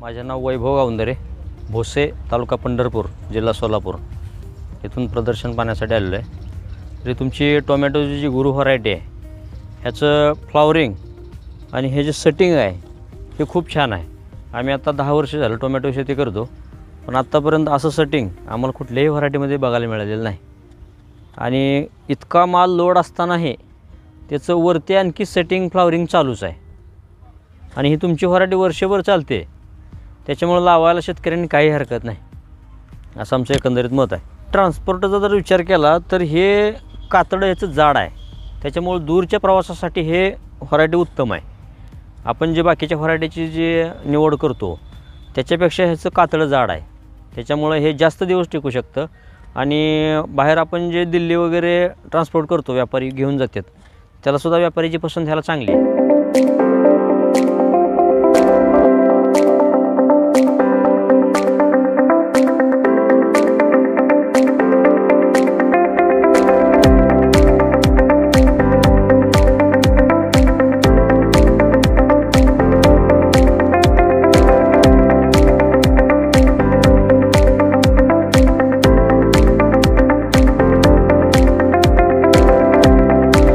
माझे नाव वैभव गावंदरे, भोसे, तालुका पंढरपूर, जिल्हा सोलापूर इथून प्रदर्शन पाहण्यासाठी आलेलो आहे। तरी तुमची टोमॅटोची जी गुरु व्हरायटी आहे ह्याचं फ्लॉवरिंग आणि हे जे सेटिंग आहे हे खूप छान आहे। आम्ही आता 10 वर्ष झालं टोमॅटो शेती करतो, पण आत्तापर्यंत असं सेटिंग आम्हाला कुठल्याही व्हरायटीमध्ये बघायला मिळालेलं नाही। आणि इतका माल लोड असतानाही त्याचं वरती आणखी सेटिंग फ्लॉवरिंग चालूच आहे आणि ही तुमची व्हरायटी वर्षभर चालते, त्याच्यामुळे लावायला शेतकऱ्यांनी काही हरकत नाही असं आमचं एकंदरीत मत आहे। ट्रान्सपोर्टचा जर विचार केला तर हे कातडं ह्याचं जाड आहे, त्याच्यामुळे दूरच्या प्रवासासाठी हे व्हरायटी उत्तम आहे। आपण जे बाकीच्या व्हरायटीची जी निवड करतो त्याच्यापेक्षा ह्याचं कातडं जाड आहे, त्याच्यामुळे हे जास्त दिवस टिकू शकतं। आणि बाहेर आपण जे दिल्ली वगैरे ट्रान्सपोर्ट करतो, व्यापारी घेऊन जातात, त्यालासुद्धा व्यापारीची पसंत ह्याला चांगली आहे।